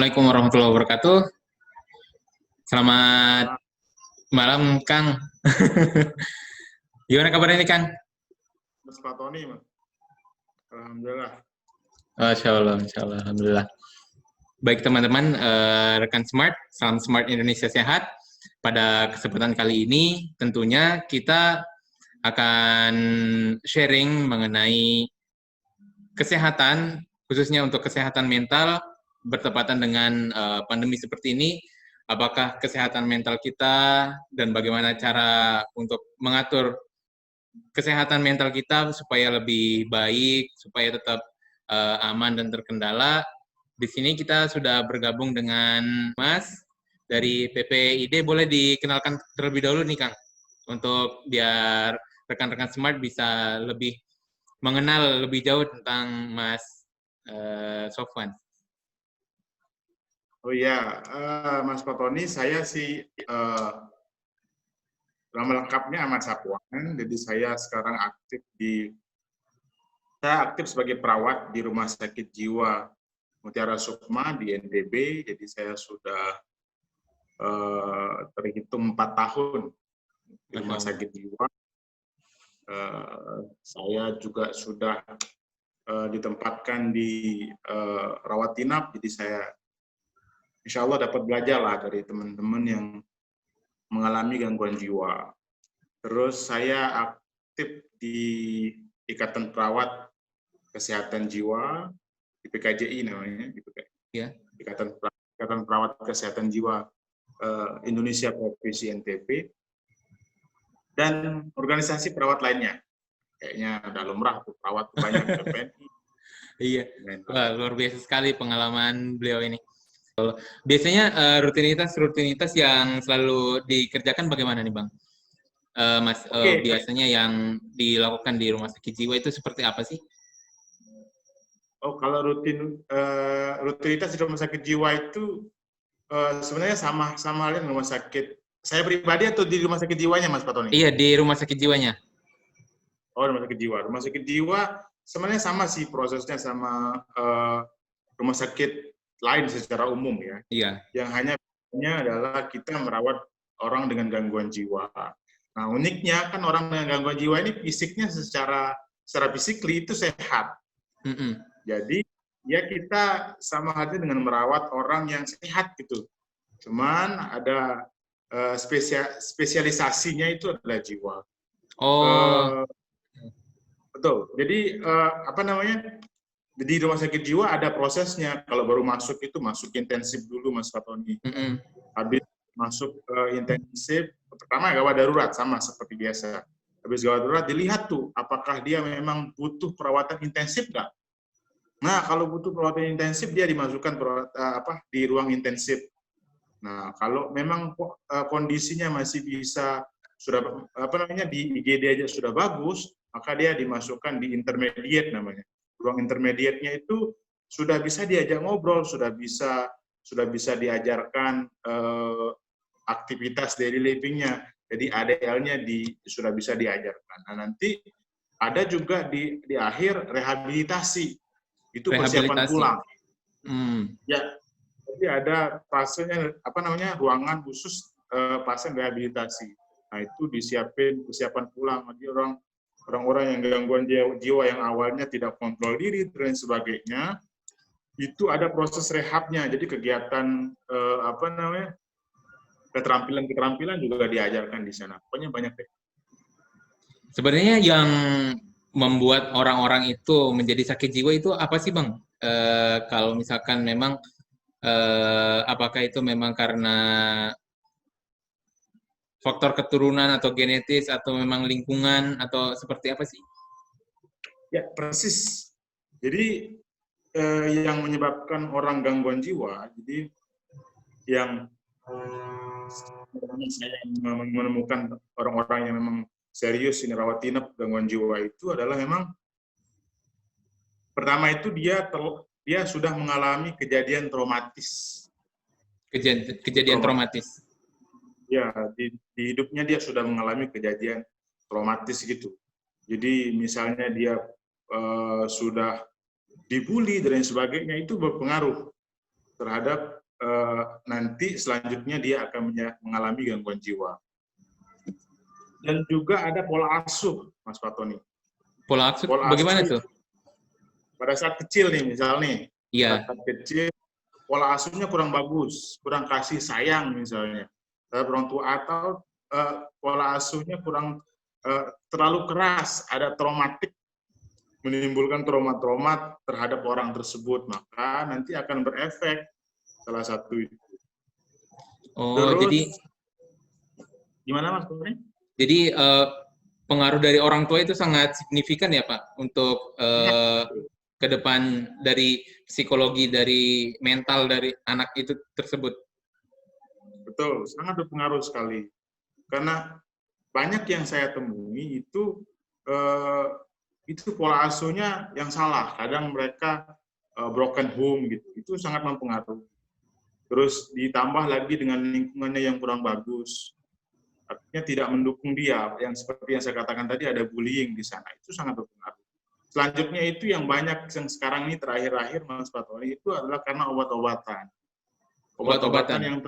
Assalamualaikum warahmatullahi wabarakatuh. Selamat malam, Kang. Gimana kabarnya nih, Kang? Mas Pak Tony, Mas. Alhamdulillah. Masya Allah, Alhamdulillah. Baik teman-teman, rekan Smart, salam Smart Indonesia Sehat. Pada kesempatan kali ini, tentunya kita akan sharing mengenai kesehatan, khususnya untuk kesehatan mental, bertepatan dengan pandemi seperti ini. Apakah kesehatan mental kita dan bagaimana cara untuk mengatur kesehatan mental kita supaya lebih baik, supaya tetap aman dan terkendala. Di sini kita sudah bergabung dengan Mas dari PPID. Boleh dikenalkan terlebih dahulu nih, Kang, untuk biar rekan-rekan Smart bisa lebih mengenal lebih jauh tentang Mas Sofwan. Oh iya, Mas Pak Tony, saya sih nama lengkapnya Ahmad Safwan. Jadi saya sekarang saya aktif sebagai perawat di Rumah Sakit Jiwa Mutiara Sukma di NTB. Jadi saya sudah terhitung 4 tahun di Rumah Sakit Jiwa. Saya juga sudah ditempatkan di rawat inap. Jadi saya insya Allah dapat belajar lah dari teman-teman yang mengalami gangguan jiwa. Terus saya aktif di Ikatan Perawat Kesehatan Jiwa, di PKJI namanya, Ikatan Perawat Kesehatan Jiwa Indonesia Provinsi NTB, dan organisasi perawat lainnya. Kayaknya ada lumrah tuh perawat banyak PPNI. Iya, wah, luar biasa sekali pengalaman beliau ini. Biasanya rutinitas yang selalu dikerjakan bagaimana nih, Bang? Mas, biasanya yang dilakukan di rumah sakit jiwa itu seperti apa sih? Oh, kalau rutinitas di rumah sakit jiwa itu sebenarnya sama halnya rumah sakit saya pribadi atau di rumah sakit jiwanya, Mas Pak Tony? Iya, di rumah sakit jiwanya. Oh, rumah sakit jiwa. Rumah sakit jiwa sebenarnya sama sih prosesnya sama rumah sakit lain secara umum ya. Iya. Yang hanya bedanya adalah kita merawat orang dengan gangguan jiwa. Nah, uniknya kan orang dengan gangguan jiwa ini fisiknya secara fisikly itu sehat. Jadi ya kita sama halnya dengan merawat orang yang sehat gitu. Cuman ada spesialisasinya itu adalah jiwa. Oh. Betul. Jadi di rumah sakit jiwa ada prosesnya. Kalau baru masuk itu masuk intensif dulu, Mas Fatoni. Habis masuk intensif, pertama gawat darurat sama seperti biasa. Habis gawat darurat dilihat tuh apakah dia memang butuh perawatan intensif nggak. Nah, kalau butuh perawatan intensif dia dimasukkan di ruang intensif. Nah, kalau memang kondisinya masih bisa di IGD aja sudah bagus, maka dia dimasukkan di intermediate namanya. Ruang intermediate-nya itu sudah bisa diajak ngobrol, sudah bisa diajarkan aktivitas daily living-nya. Jadi ADL-nya sudah bisa diajarkan. Nah, nanti ada juga di akhir rehabilitasi. Itu persiapan pulang. Ya, jadi ada fasenya ruangan khusus pasien rehabilitasi. Nah, itu disiapin persiapan pulang. Jadi orang-orang yang gangguan jiwa yang awalnya tidak kontrol diri dan sebagainya, itu ada proses rehabnya. Jadi kegiatan keterampilan juga diajarkan di sana. Pokoknya banyak deh. Sebenarnya yang membuat orang-orang itu menjadi sakit jiwa itu apa sih, Bang? Kalau misalkan memang apakah itu memang karena faktor keturunan atau genetis atau memang lingkungan atau seperti apa sih? Ya, persis. Jadi yang menyebabkan orang gangguan jiwa, jadi yang saya menemukan orang-orang yang memang serius ini rawat inap gangguan jiwa itu adalah memang pertama itu dia sudah mengalami kejadian traumatis. Kejadian traumatis. Ya, di hidupnya dia sudah mengalami kejadian traumatis gitu. Jadi misalnya dia sudah dibully dan sebagainya, itu berpengaruh terhadap nanti selanjutnya dia akan mengalami gangguan jiwa. Dan juga ada pola asuh, Mas Fatoni. Pola asuh bagaimana tuh? Pada saat kecil nih, misalnya, Iya. saat kecil, pola asuhnya kurang bagus, kurang kasih sayang misalnya, terhadap orang tua, atau pola asuhnya kurang terlalu keras, ada traumatik, menimbulkan trauma-trauma terhadap orang tersebut, maka nanti akan berefek salah satu itu. Oh, terus, jadi gimana Mas Fatoni? Jadi pengaruh dari orang tua itu sangat signifikan ya Pak untuk ke depan dari psikologi, dari mental dari anak itu tersebut. Betul, sangat berpengaruh sekali. Karena banyak yang saya temui itu pola asuhnya yang salah. Kadang mereka broken home gitu. Itu sangat mempengaruhi. Terus ditambah lagi dengan lingkungannya yang kurang bagus. Artinya tidak mendukung dia. Yang seperti yang saya katakan tadi, ada bullying di sana. Itu sangat berpengaruh. Selanjutnya itu yang banyak yang sekarang ini terakhir-akhir Mas Fatoni itu adalah karena obat-obatan. Obat-obatan yang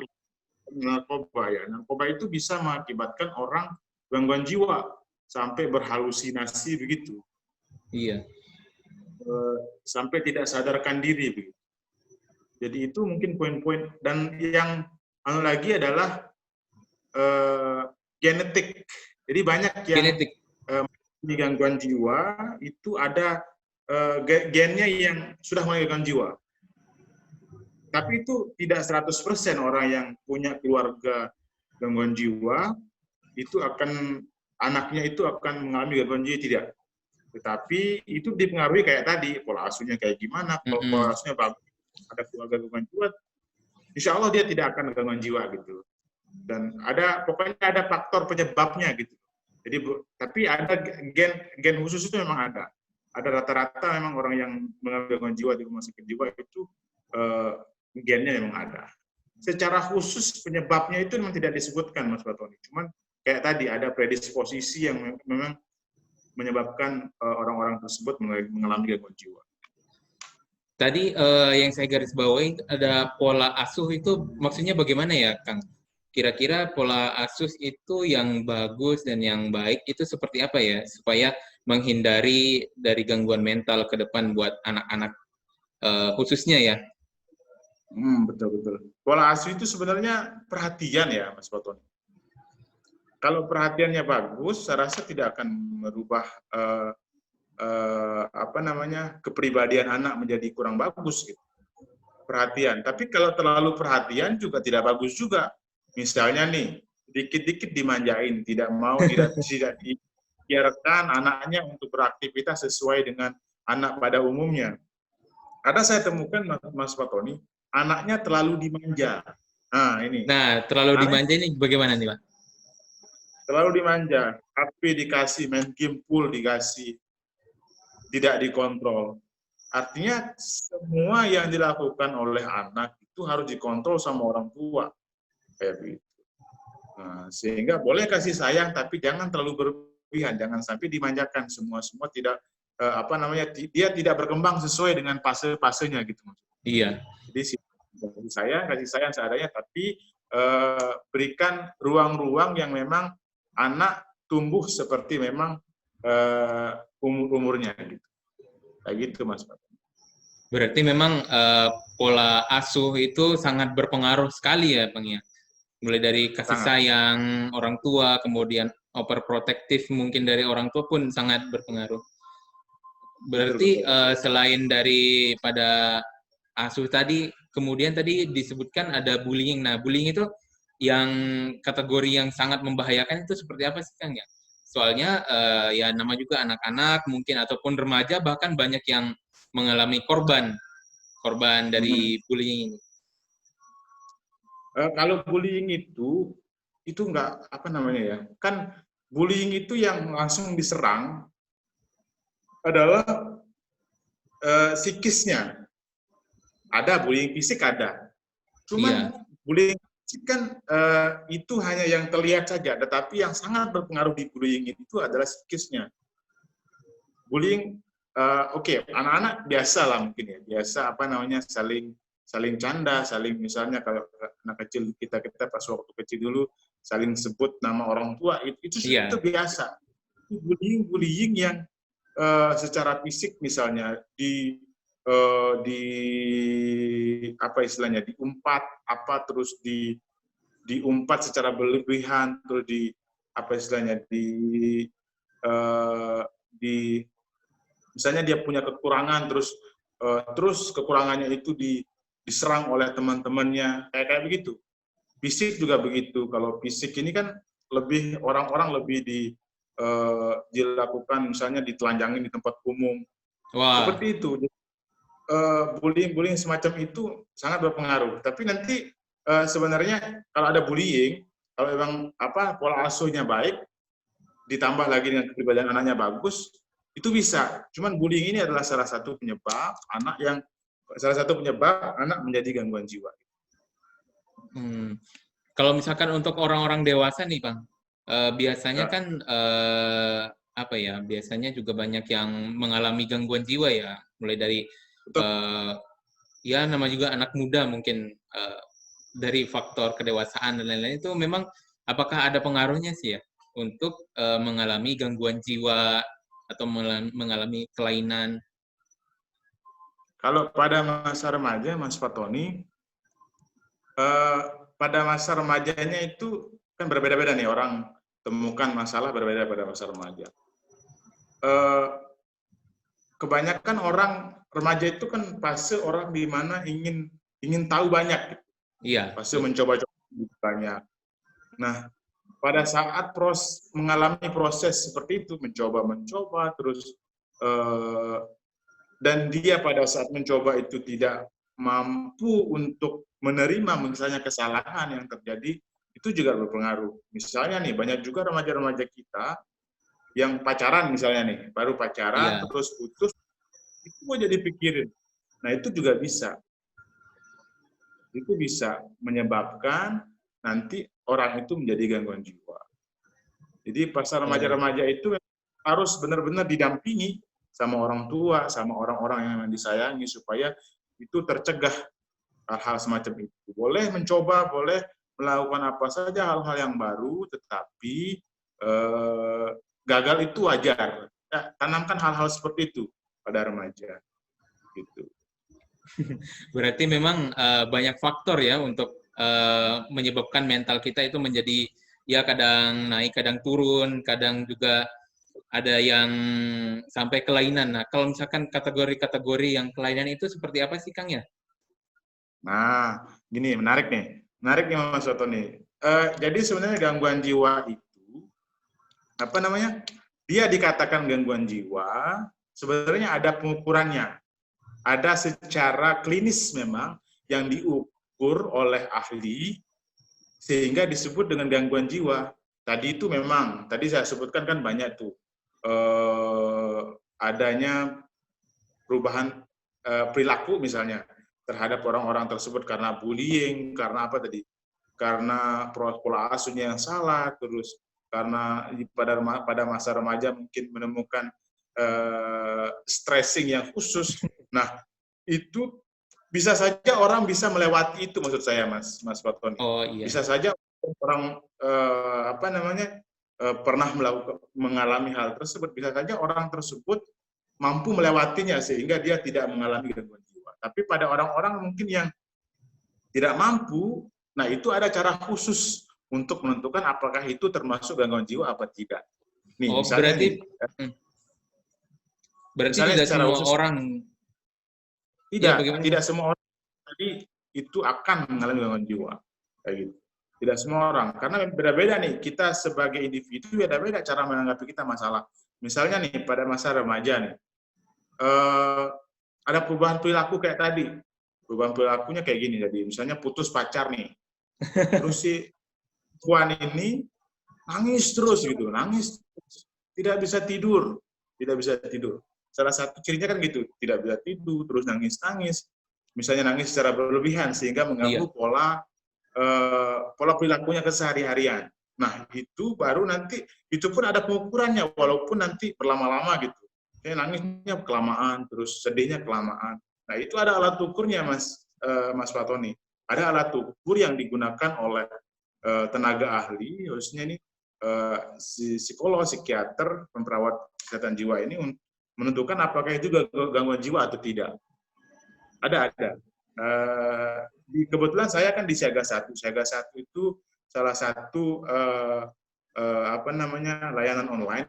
narkoba ya. Narkoba itu bisa mengakibatkan orang gangguan jiwa sampai berhalusinasi begitu. Iya. Sampai tidak sadarkan diri begitu. Jadi itu mungkin poin-poin, dan yang lagi adalah genetik. Jadi banyak yang di gangguan jiwa itu ada gennya yang sudah mengalami gangguan jiwa. Tapi itu tidak 100% orang yang punya keluarga gangguan jiwa itu anaknya itu akan mengalami gangguan jiwa, tidak. Tetapi itu dipengaruhi kayak tadi, pola asuhnya kayak gimana, kalau pola asuhnya bagus, ada keluarga gangguan jiwa, insya Allah dia tidak akan gangguan jiwa gitu. Dan pokoknya ada faktor penyebabnya gitu. Jadi, tapi ada gen khusus itu memang ada. Ada rata-rata memang orang yang mengalami gangguan jiwa di rumah sakit jiwa itu gennya memang ada. Secara khusus penyebabnya itu memang tidak disebutkan Mas Fatoni. Cuman kayak tadi ada predisposisi yang memang menyebabkan orang-orang tersebut mengalami gangguan jiwa. Tadi yang saya garis bawahi ada pola asuh itu maksudnya bagaimana ya, Kang? Kira-kira pola asuh itu yang bagus dan yang baik itu seperti apa ya, supaya menghindari dari gangguan mental ke depan buat anak-anak khususnya ya? Betul-betul. Pola asuh itu sebenarnya perhatian ya, Mas Fatoni. Kalau perhatiannya bagus, saya rasa tidak akan merubah kepribadian anak menjadi kurang bagus gitu. Perhatian. Tapi kalau terlalu perhatian juga tidak bagus juga. Misalnya nih, dikit-dikit dimanjain, tidak dibiarkan anaknya untuk beraktivitas sesuai dengan anak pada umumnya. Ada saya temukan Mas Fatoni, anaknya terlalu dimanja. Nah, ini. Nah, terlalu dimanja ini bagaimana nih, Pak? Terlalu dimanja. HP dikasih, main game pool dikasih, tidak dikontrol. Artinya semua yang dilakukan oleh anak itu harus dikontrol sama orang tua. Kayak begitu. Nah, sehingga boleh kasih sayang, tapi jangan terlalu berlebihan. Jangan sampai dimanjakan semua tidak dia tidak berkembang sesuai dengan fase-fasenya gitu. Iya. Jadi kasih sayang seadanya, tapi berikan ruang-ruang yang memang anak tumbuh seperti memang umurnya gitu. Kayak gitu Mas. Berarti memang pola asuh itu sangat berpengaruh sekali ya, Bang ya. Mulai dari kasih sayang orang tua, kemudian overprotective mungkin dari orang tua pun sangat berpengaruh. Berarti selain daripada asuh tadi, kemudian tadi disebutkan ada bullying. Nah, bullying itu yang kategori yang sangat membahayakan itu seperti apa sih, Kang ya? Soalnya ya nama juga anak-anak mungkin ataupun remaja, bahkan banyak yang mengalami korban dari bullying ini. Kalau bullying itu nggak kan bullying itu yang langsung diserang adalah psikisnya. Ada bullying fisik ada, cuman bullying fisik kan itu hanya yang terlihat saja, tetapi yang sangat berpengaruh di bullying itu adalah psikisnya. Bullying, anak-anak biasa lah mungkin ya, biasa saling saling canda, saling misalnya kalau anak kecil kita pas waktu kecil dulu saling sebut nama orang tua, itu biasa. Bullying yang secara fisik misalnya di apa istilahnya, diumpat terus diumpat secara berlebihan, terus di apa istilahnya, misalnya dia punya kekurangan, terus kekurangannya itu diserang oleh teman-temannya, kayak begitu. Fisik juga begitu. Kalau fisik ini kan orang-orang lebih dilakukan misalnya ditelanjangin di tempat umum. Wah. Seperti itu. Bullying semacam itu sangat berpengaruh. Tapi nanti sebenarnya kalau ada bullying, kalau memang pola asuhnya baik, ditambah lagi dengan kepribadian anaknya bagus, itu bisa. Cuman bullying ini adalah salah satu penyebab anak menjadi gangguan jiwa. Kalau misalkan untuk orang-orang dewasa nih, Bang, biasanya kan biasanya juga banyak yang mengalami gangguan jiwa ya, mulai dari ya nama juga anak muda mungkin dari faktor kedewasaan dan lain-lain, itu memang apakah ada pengaruhnya sih ya untuk mengalami gangguan jiwa atau mengalami kelainan? Kalau pada masa remaja, Mas Fatoni, pada masa remajanya itu kan berbeda-beda nih, orang temukan masalah berbeda pada masa remaja. Kebanyakan orang remaja itu kan fase orang di mana ingin tahu banyak, gitu. Iya. Fase mencoba-coba banyak. Nah, pada saat mengalami proses seperti itu, mencoba terus, dan dia pada saat mencoba itu tidak mampu untuk menerima misalnya kesalahan yang terjadi, itu juga berpengaruh. Misalnya nih, banyak juga remaja-remaja kita yang pacaran misalnya nih, baru pacaran, terus putus, itu aja dipikirin. Nah, itu juga bisa. Itu bisa menyebabkan nanti orang itu menjadi gangguan jiwa. Jadi pasal remaja-remaja itu harus benar-benar didampingi sama orang tua, sama orang-orang yang disayangi, supaya itu tercegah hal-hal semacam itu. Boleh mencoba, boleh melakukan apa saja hal-hal yang baru, tetapi gagal itu wajar. Ya, tanamkan hal-hal seperti itu pada remaja. Gitu. Berarti memang banyak faktor ya untuk menyebabkan mental kita itu menjadi ya kadang naik, kadang turun, kadang juga ada yang sampai kelainan. Nah, kalau misalkan kategori-kategori yang kelainan itu seperti apa sih, Kang ya? Nah, gini, menarik nih Mas Soto nih. Jadi sebenarnya gangguan jiwa itu, dia dikatakan gangguan jiwa, sebenarnya ada pengukurannya. Ada secara klinis memang yang diukur oleh ahli, sehingga disebut dengan gangguan jiwa. Tadi itu memang, tadi saya sebutkan kan banyak tuh, adanya perubahan perilaku misalnya terhadap orang-orang tersebut karena bullying, karena apa tadi? Karena pola asuhnya yang salah, terus karena pada masa remaja mungkin menemukan stressing yang khusus. Nah, itu bisa saja orang bisa melewati itu, maksud saya, Mas Fatoni. Oh, iya. Bisa saja orang pernah mengalami hal tersebut, bisa saja orang tersebut mampu melewatinya sehingga dia tidak mengalami gangguan jiwa. Tapi pada orang-orang mungkin yang tidak mampu, nah itu ada cara khusus untuk menentukan apakah itu termasuk gangguan jiwa apa tidak. Nih, berarti tidak semua orang tidak semua orang tadi itu akan mengalami gangguan jiwa, kayak gitu. Tidak semua orang, karena beda-beda nih, kita sebagai individu beda-beda cara menanggapi kita masalah. Misalnya nih pada masa remaja nih, ada perubahan perilaku kayak tadi. Perubahan perilakunya kayak gini, jadi misalnya putus pacar nih, terus si Puan ini nangis terus gitu, nangis, tidak bisa tidur. Salah satu cirinya kan gitu, tidak bisa tidur, terus nangis-nangis, misalnya nangis secara berlebihan sehingga mengganggu pola perilakunya kesehari-harian. Nah, itu baru nanti, itu pun ada pengukurannya, walaupun nanti berlama-lama gitu. Nangisnya kelamaan, terus sedihnya kelamaan. Nah, itu ada alat ukurnya, Mas Mas Fatoni, ada alat ukur yang digunakan oleh tenaga ahli, khususnya ini psikolog, psikiater, perawat kesehatan jiwa ini menentukan apakah itu gangguan jiwa atau tidak. Ada. Kebetulan saya kan di Siaga 1. Siaga 1 itu salah satu layanan online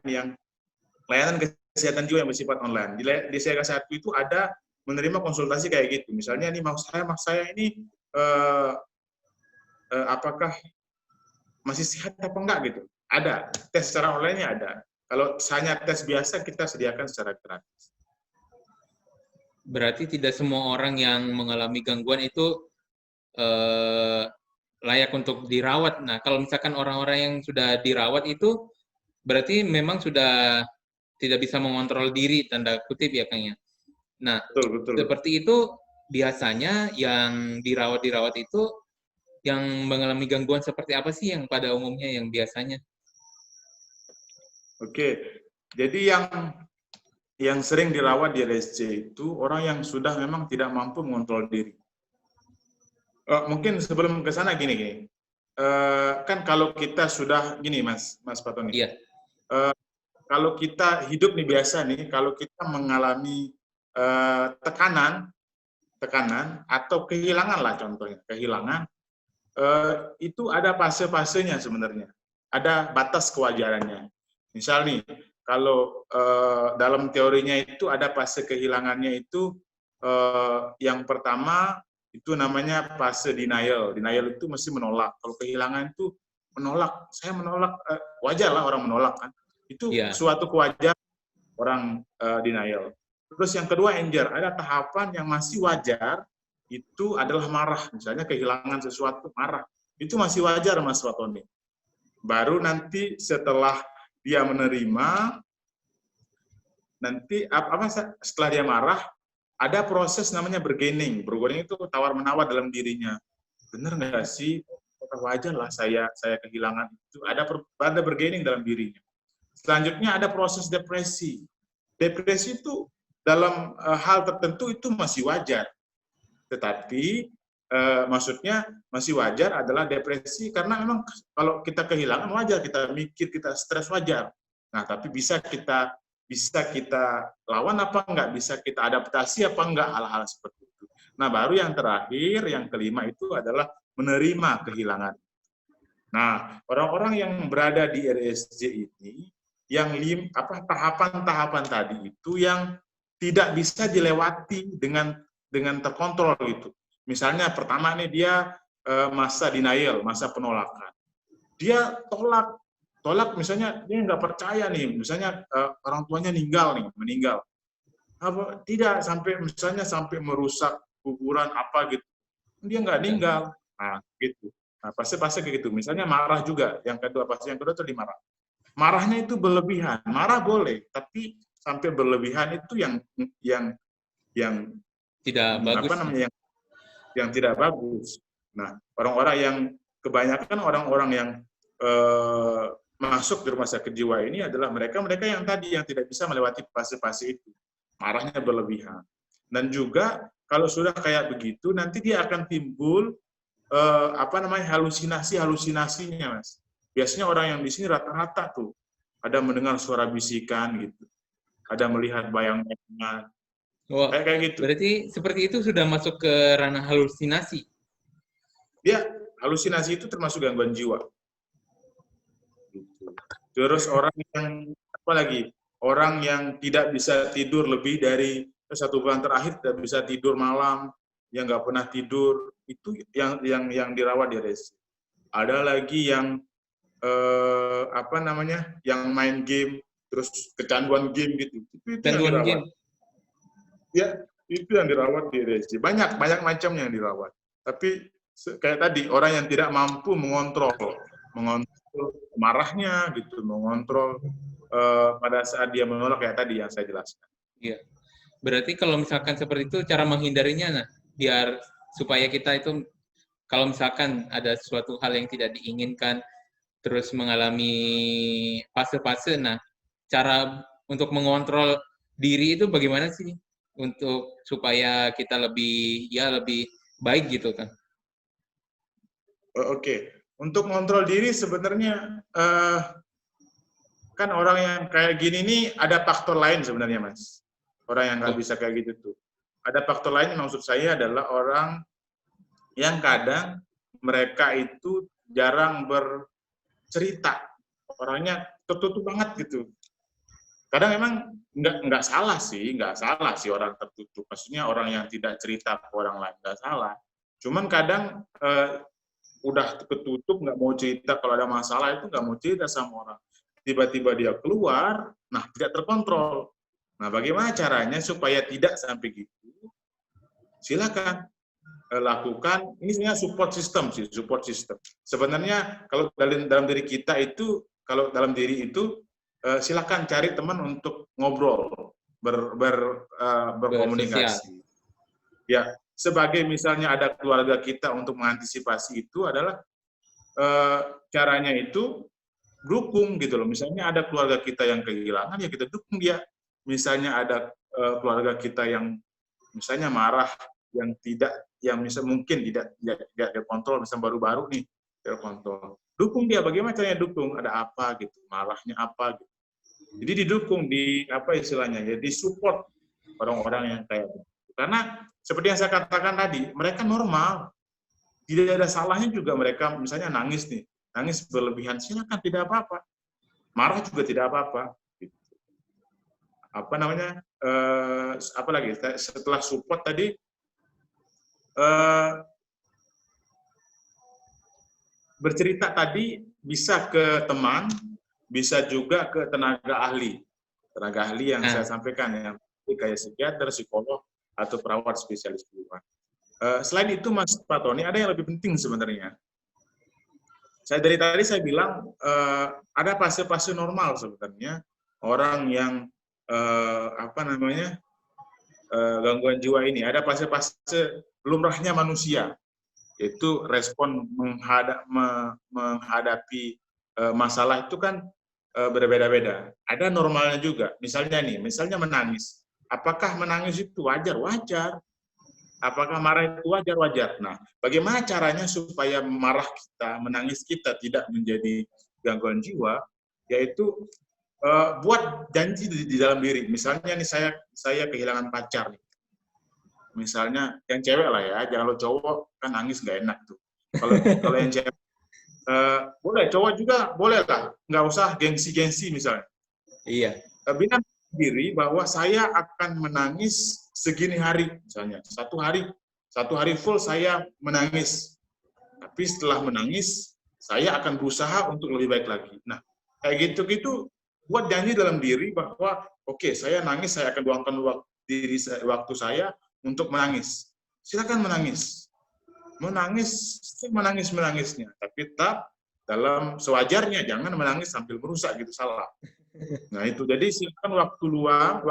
layanan kesehatan jiwa yang bersifat online. Di Siaga 1 itu ada menerima konsultasi kayak gitu. Misalnya nih mas saya ini apakah masih sehat apa enggak gitu. Ada tes secara online-nya ada. Kalau hanya tes biasa kita sediakan secara gratis. Berarti tidak semua orang yang mengalami gangguan itu layak untuk dirawat. Nah, kalau misalkan orang-orang yang sudah dirawat itu berarti memang sudah tidak bisa mengontrol diri, tanda kutip ya Kang ya. Nah, betul. Seperti itu biasanya yang dirawat itu yang mengalami gangguan seperti apa sih yang pada umumnya yang biasanya? Oke, jadi yang sering dirawat di RSJ itu orang yang sudah memang tidak mampu mengontrol diri. Mungkin sebelum ke sana gini. Kan kalau kita sudah gini Mas Patoni. Iya. Kalau kita hidup nih biasa nih, kalau kita mengalami tekanan atau kehilangan lah contohnya, kehilangan itu ada fase-fasenya sebenarnya. Ada batas kewajarannya. Misal nih, kalau dalam teorinya itu ada fase kehilangannya itu yang pertama itu namanya fase denial. Denial itu mesti menolak. Kalau kehilangan itu menolak. Saya menolak, wajar lah orang menolak kan. Itu suatu kewajaran orang denial. Terus yang kedua anger. Ada tahapan yang masih wajar itu adalah marah. Misalnya kehilangan sesuatu marah. Itu masih wajar Mas Watoni. Baru nanti setelah dia menerima, nanti setelah dia marah, ada proses namanya bargaining. Bargaining itu tawar-menawar dalam dirinya. Benar nggak sih? Wajar lah saya kehilangan itu. Ada bargaining dalam dirinya. Selanjutnya ada proses depresi. Depresi itu dalam hal tertentu itu masih wajar. Tetapi maksudnya masih wajar adalah depresi karena memang kalau kita kehilangan wajar, kita mikir, kita stres wajar. Nah, tapi bisa kita lawan apa enggak, bisa kita adaptasi apa enggak hal-hal seperti itu. Nah, baru yang terakhir, yang kelima itu adalah menerima kehilangan. Nah, orang-orang yang berada di RSJ ini, yang tahapan-tahapan tadi itu yang tidak bisa dilewati dengan terkontrol gitu. Misalnya pertama nih dia masa denial, masa penolakan. Dia tolak misalnya dia nggak percaya nih, misalnya orang tuanya meninggal. Tidak sampai merusak kuburan apa gitu. Dia nggak meninggal. Nah, gitu. Nah, pasti kayak gitu. Misalnya marah juga. Yang kedua tadi marah. Marahnya itu berlebihan. Marah boleh, tapi sampai berlebihan itu yang tidak bagus. Yang tidak bagus. Nah, kebanyakan orang-orang yang masuk di rumah sakit jiwa ini adalah mereka yang tadi yang tidak bisa melewati fase-fase itu. Marahnya berlebihan. Dan juga kalau sudah kayak begitu, nanti dia akan timbul halusinasinya, Mas. Biasanya orang yang di sini rata-rata tuh ada mendengar suara bisikan gitu, ada melihat bayang-bayangan. Oh, kayak gitu. Berarti seperti itu sudah masuk ke ranah halusinasi. Ya, halusinasi itu termasuk gangguan jiwa. Terus orang yang tidak bisa tidur lebih dari 1 bulan terakhir, tidak bisa tidur malam, yang nggak pernah tidur, itu yang dirawat di RSJ. Ada lagi yang yang main game, terus kecanduan game gitu. Itu yang dirawat. Game. Ya, itu yang dirawat di RSJ. Banyak macamnya yang dirawat. Tapi kayak tadi, orang yang tidak mampu mengontrol marahnya gitu, mengontrol pada saat dia menolak kayak tadi yang saya jelaskan. Iya. Berarti kalau misalkan seperti itu cara menghindarinya biar supaya kita itu kalau misalkan ada suatu hal yang tidak diinginkan terus mengalami fase-fase, cara untuk mengontrol diri itu bagaimana sih untuk supaya kita lebih baik gitu kan. Oke. Untuk mengontrol diri sebenarnya kan orang yang kayak gini nih ada faktor lain sebenarnya, Mas. Orang yang nggak bisa kayak gitu tuh. Ada faktor lain, maksud saya adalah orang yang kadang mereka itu jarang bercerita. Orangnya tertutup banget gitu. Kadang emang nggak salah sih orang tertutup. Maksudnya orang yang tidak cerita ke orang lain nggak salah. Cuman kadang udah ketutup, nggak mau cerita, kalau ada masalah itu nggak mau cerita sama orang. Tiba-tiba dia keluar, nah tidak terkontrol. Nah bagaimana caranya supaya tidak sampai gitu? Silakan lakukan, ini sebenarnya support system sih, support system. Sebenarnya kalau dalam diri kita itu, kalau dalam diri itu, silakan cari teman untuk ngobrol, berkomunikasi. Ya, sebagai misalnya ada keluarga kita untuk mengantisipasi itu adalah caranya itu dukung gitu loh. Misalnya ada keluarga kita yang kehilangan, ya kita dukung dia. Misalnya ada keluarga kita yang misalnya marah, yang mungkin tidak terkontrol, misalnya baru-baru nih terkontrol. Dukung dia, bagaimana caranya dukung? Ada apa gitu, marahnya apa gitu. Jadi didukung, di apa istilahnya ya, disupport orang-orang yang kayak gitu. Karena seperti yang saya katakan tadi, mereka normal. Tidak ada salahnya juga mereka misalnya nangis nih, nangis berlebihan, silakan, tidak apa-apa. Marah juga tidak apa-apa. Apa namanya? Apa lagi? Setelah support tadi, bercerita tadi bisa ke teman, bisa juga ke tenaga ahli. Tenaga ahli yang saya sampaikan, yang kayak psikiater, psikolog, atau perawat spesialis kejiwaan. Selain itu, Mas Pak Tony, ada yang lebih penting sebenarnya. Dari tadi saya bilang, ada fase-fase normal sebenarnya. Orang yang gangguan jiwa ini, ada fase-fase lumrahnya manusia, yaitu respon menghadapi masalah itu kan berbeda-beda. Ada normalnya juga. Misalnya menangis. Apakah menangis itu wajar? Wajar. Apakah marah itu wajar? Wajar. Nah, bagaimana caranya supaya marah kita, menangis kita tidak menjadi gangguan jiwa? Yaitu buat janji di dalam diri. Misalnya nih, saya kehilangan pacar nih. Misalnya yang cewek lah ya, jangan lo cowok kan nangis nggak enak tuh. Kalau yang cewek boleh, cowok juga boleh lah, nggak usah gengsi misalnya. Iya. Bilang diri bahwa saya akan menangis segini hari, misalnya satu hari full saya menangis. Tapi setelah menangis, saya akan berusaha untuk lebih baik lagi. Nah, kayak gitu buat janji dalam diri bahwa oke, saya nangis, saya akan luangkan waktu saya untuk menangis. Silakan menangis. Menangisnya, tapi tetap dalam sewajarnya, jangan menangis sambil merusak gitu, salah. Nah, itu jadi silakan waktu luang,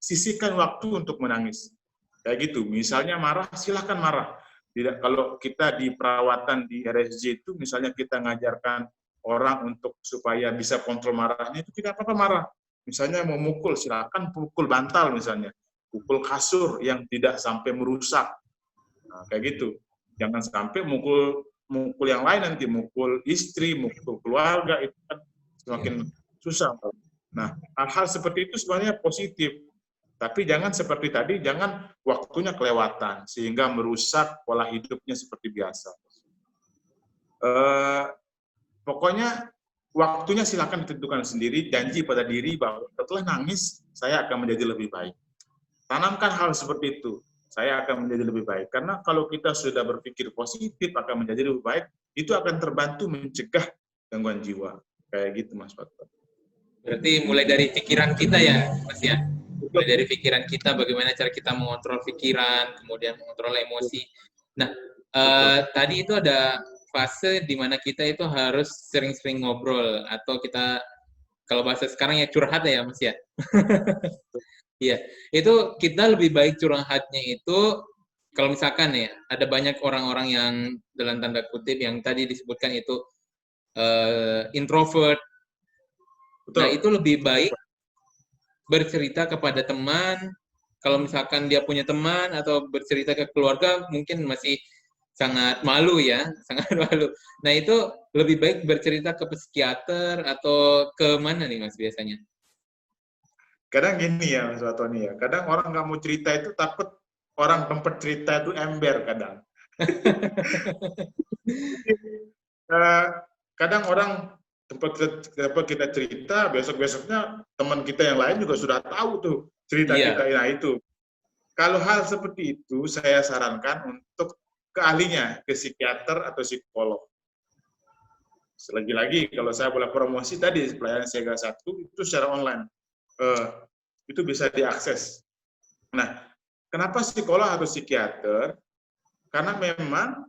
sisihkan waktu untuk menangis. Kayak gitu. Misalnya marah, silakan marah. Tidak, kalau kita di perawatan di RSJ itu misalnya kita ngajarkan orang untuk supaya bisa kontrol marahnya, itu tidak apa-apa marah. Misalnya mau mukul, silakan pukul bantal misalnya. Pukul kasur yang tidak sampai merusak. Nah, kayak gitu. Jangan sampai mukul yang lain, nanti mukul istri, mukul keluarga, itu kan semakin susah. Nah, hal-hal seperti itu sebenarnya positif. Tapi jangan seperti tadi, jangan waktunya kelewatan, sehingga merusak pola hidupnya seperti biasa. Pokoknya waktunya silakan ditentukan sendiri, janji pada diri bahwa setelah nangis, saya akan menjadi lebih baik. Tanamkan hal seperti itu, saya akan menjadi lebih baik. Karena kalau kita sudah berpikir positif akan menjadi lebih baik, itu akan terbantu mencegah gangguan jiwa. Kayak gitu, Mas Fatwa. Berarti mulai dari pikiran kita ya, Mas ya? Mulai dari pikiran kita, bagaimana cara kita mengontrol pikiran, kemudian mengontrol emosi. Nah, tadi itu ada fase di mana kita itu harus sering-sering ngobrol, atau kita, kalau bahasa sekarang ya curhat ya, Mas ya? Iya, itu kita lebih baik curhatnya itu kalau misalkan ya ada banyak orang-orang yang dalam tanda kutip yang tadi disebutkan itu introvert. Betul. Nah, itu lebih baik bercerita kepada teman kalau misalkan dia punya teman atau bercerita ke keluarga mungkin masih sangat malu ya, sangat malu. Nah itu lebih baik bercerita ke psikiater atau ke mana nih Mas biasanya? Kadang gini ya Mas Watoni ya, kadang orang nggak mau cerita itu takut orang tempat cerita itu ember kadang. Eh, Kadang orang tempat kita cerita, besok-besoknya teman kita yang lain juga sudah tahu tuh cerita Iya. kita. Nah itu, kalau hal seperti itu saya sarankan untuk ke ahlinya, ke psikiater atau psikolog. Lagi-lagi kalau saya boleh promosi tadi pelayanan siaga 1 itu secara online. Itu bisa diakses. Nah, kenapa psikolog atau psikiater? Karena memang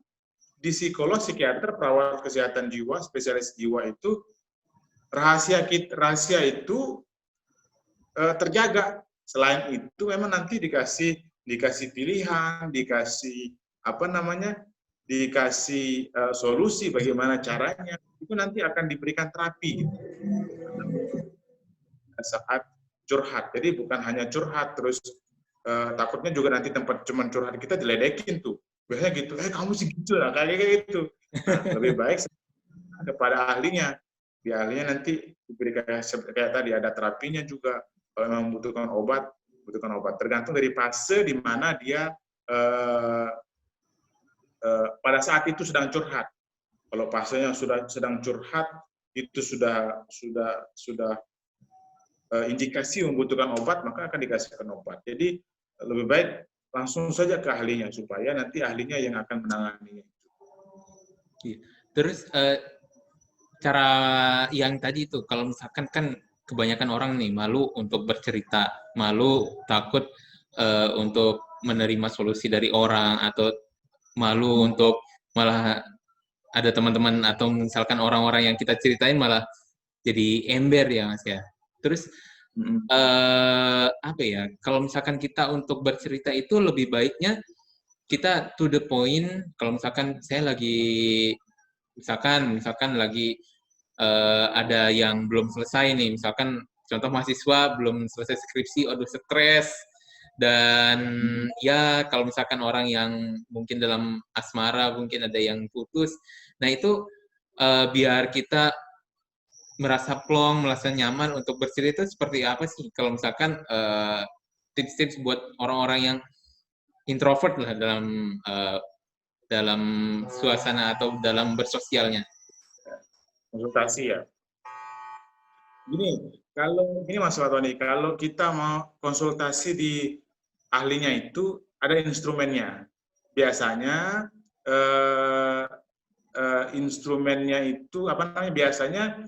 di psikolog, psikiater, perawat kesehatan jiwa, spesialis jiwa itu rahasia itu terjaga. Selain itu memang nanti dikasih pilihan, dikasih dikasih solusi bagaimana caranya. Itu nanti akan diberikan terapi gitu. Saat curhat. Jadi bukan hanya curhat terus takutnya juga nanti tempat cuman curhat kita diledekin tuh. Biasanya gitu, kamu sih gitu lah, kayak gitu. Nah, lebih baik kepada ahlinya. Di ahlinya nanti diberikan kayak tadi ada terapinya juga. Kalau memang membutuhkan obat. Tergantung dari fase di mana dia pada saat itu sedang curhat. Kalau fasenya sedang curhat itu sudah indikasi membutuhkan obat, maka akan dikasihkan obat. Jadi lebih baik langsung saja ke ahlinya supaya nanti ahlinya yang akan menanganinya. Terus cara yang tadi itu, kalau misalkan kan kebanyakan orang nih malu untuk bercerita, malu takut untuk menerima solusi dari orang atau malu untuk malah ada teman-teman atau misalkan orang-orang yang kita ceritain malah jadi ember ya Mas ya. Terus apa ya? Kalau misalkan kita untuk bercerita itu lebih baiknya kita to the point. Kalau misalkan saya lagi misalkan lagi ada yang belum selesai nih, misalkan contoh mahasiswa belum selesai skripsi, aduh stres, dan ya kalau misalkan orang yang mungkin dalam asmara, mungkin ada yang putus, nah itu biar kita merasa plong, merasa nyaman untuk bercerita seperti apa sih? Kalau misalkan tips-tips buat orang-orang yang introvert lah dalam suasana atau dalam bersosialnya. Konsultasi ya. Gini Mas Watoni, kalau kita mau konsultasi di ahlinya itu ada instrumennya. Biasanya instrumennya itu biasanya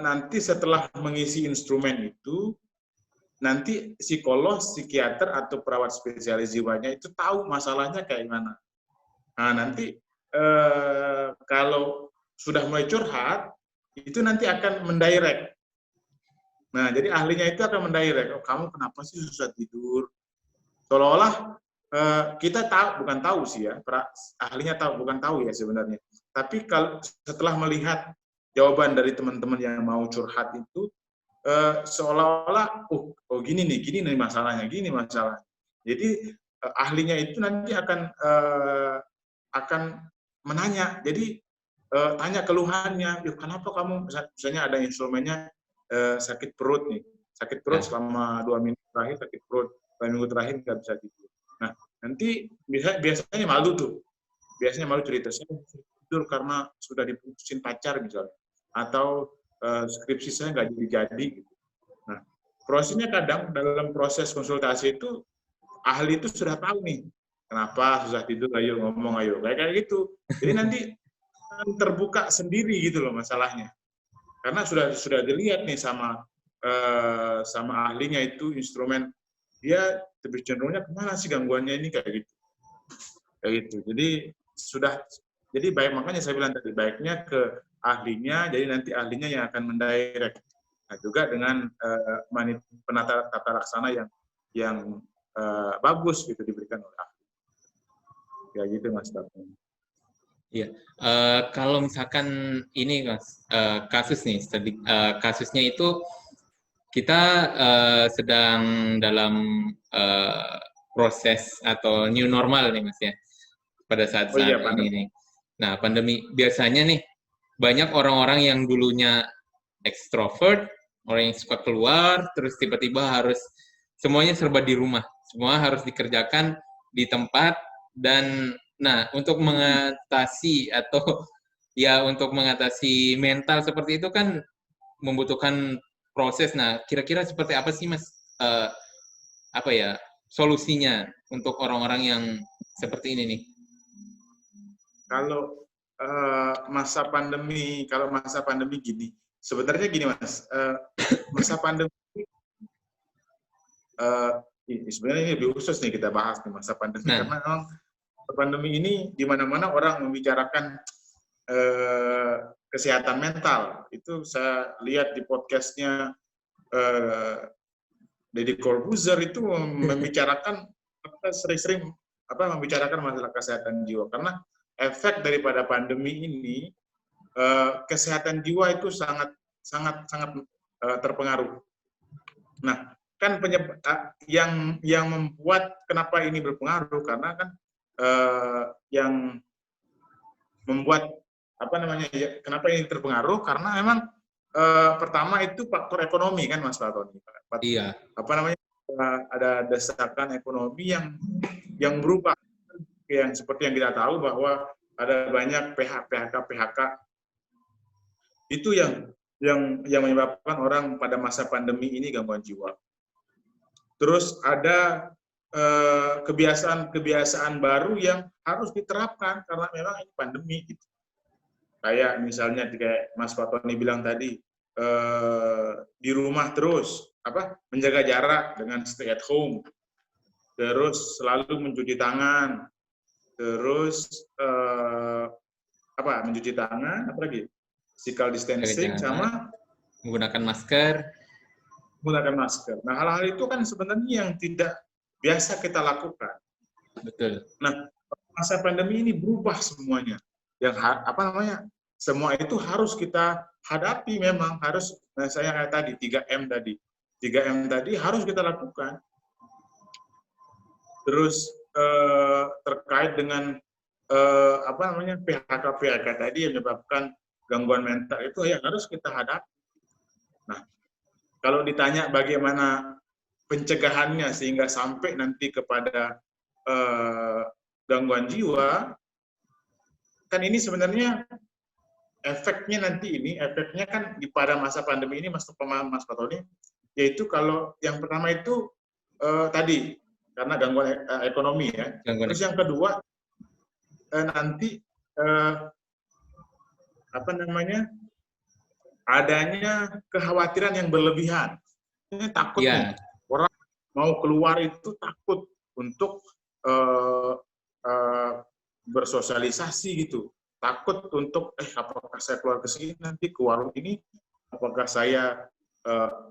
nanti setelah mengisi instrumen itu nanti psikolog, psikiater atau perawat spesialis jiwanya itu tahu masalahnya kayak gimana. Nah, nanti kalau sudah mulai curhat itu nanti akan mendirect. Nah, jadi ahlinya itu akan mendirect, kamu kenapa sih susah tidur? Seolah-olah kita tahu, bukan tahu sih ya, ahlinya tahu, bukan tahu ya sebenarnya. Tapi kalau setelah melihat jawaban dari teman-teman yang mau curhat itu, seolah-olah, gini nih masalahnya, gini masalah. Jadi ahlinya itu nanti akan menanya. Jadi tanya keluhannya, kenapa kamu misalnya ada instrumennya sakit perut nih, sakit perut selama 2 minggu terakhir sakit perut, 2 minggu terakhir nggak bisa tidur. Nah nanti biasanya malu tuh, cerita saya tidur karena sudah diputusin pacar misalnya, atau skripsi saya nggak jadi. Nah prosesnya kadang dalam proses konsultasi itu ahli itu sudah tahu nih kenapa susah tidur, ayo ngomong, ayo kayak gitu. Jadi nanti terbuka sendiri gitu loh masalahnya. Karena sudah dilihat nih sama ahlinya itu instrumen, dia lebih cenderungnya kemana sih gangguannya ini kayak gitu. Jadi makanya saya bilang tadi baiknya ke ahlinya, jadi nanti ahlinya yang akan mendirect. Nah, juga dengan penata tata laksana yang bagus gitu diberikan oleh ahli. Ya gitu Mas Bapang. Iya, kalau misalkan ini Mas, kasus nih, kasusnya itu kita sedang dalam proses atau new normal nih Mas ya, pada saat-saat ini nih. Nah, pandemi biasanya nih, banyak orang-orang yang dulunya ekstrovert, orang yang suka keluar, terus tiba-tiba harus semuanya serba di rumah, semua harus dikerjakan di tempat. Dan nah, untuk mengatasi atau ya untuk mengatasi mental seperti itu kan membutuhkan proses. Nah, kira-kira seperti apa sih Mas apa ya solusinya untuk orang-orang yang seperti ini nih? Kalau masa pandemi gini, sebenarnya gini Mas, masa pandemi sebenarnya ini lebih khusus nih kita bahas nih masa pandemi, karena memang pandemi ini di mana-mana orang membicarakan kesehatan mental. Itu saya lihat di podcastnya Deddy Corbuzier itu membicarakan sering-sering membicarakan masalah kesehatan jiwa, karena efek daripada pandemi ini kesehatan jiwa itu sangat terpengaruh. Nah, kan yang membuat kenapa ini berpengaruh, karena kan yang membuat kenapa ini terpengaruh, karena memang pertama itu faktor ekonomi kan Mas Fatoni. Iya. Ada desakan ekonomi yang berubah, yang seperti yang kita tahu bahwa ada banyak PHK itu yang menyebabkan orang pada masa pandemi ini gangguan jiwa. Terus ada kebiasaan baru yang harus diterapkan karena memang ini pandemi gitu. Kayak misalnya kayak Mas Fatoni bilang tadi, di rumah terus menjaga jarak dengan stay at home, terus selalu mencuci tangan, terus mencuci tangan, apa lagi, physical distancing, sama menggunakan masker. Nah, hal-hal itu kan sebenarnya yang tidak biasa kita lakukan. Betul. Nah, masa pandemi ini berubah semuanya. Yang semua itu harus kita hadapi, memang harus. Nah, saya kayak tadi 3M tadi harus kita lakukan. Terus terkait dengan PHK tadi yang menyebabkan gangguan mental itu yang harus kita hadapi. Nah, kalau ditanya bagaimana pencegahannya sehingga sampai nanti kepada gangguan jiwa, kan ini sebenarnya efeknya kan pada masa pandemi ini, Mas Fatoni, yaitu kalau yang pertama itu tadi karena gangguan ekonomi ya. Terus yang kedua nanti adanya kekhawatiran yang berlebihan. Ini takut nih, orang mau keluar itu takut untuk bersosialisasi gitu. Takut untuk apakah saya keluar ke sini nanti ke warung ini, apakah saya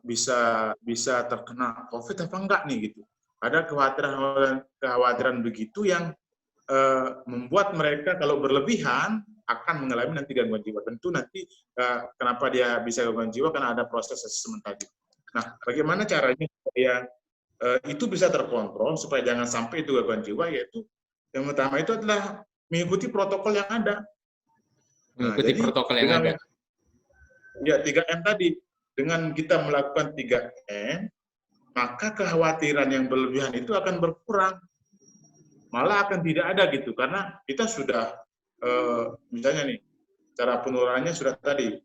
bisa terkena COVID apa enggak nih gitu. Ada kekhawatiran begitu yang membuat mereka kalau berlebihan akan mengalami nanti gangguan jiwa. Tentu nanti kenapa dia bisa gangguan jiwa, karena ada proses asesmen tadi. Nah, bagaimana caranya supaya itu bisa terkontrol, supaya jangan sampai itu gangguan jiwa, yaitu yang pertama itu adalah mengikuti protokol yang ada. Mengikuti protokol yang ada. Ya, 3M tadi. Dengan kita melakukan 3M, maka kekhawatiran yang berlebihan itu akan berkurang. Malah akan tidak ada gitu, karena kita sudah misalnya nih, cara penularannya sudah tadi,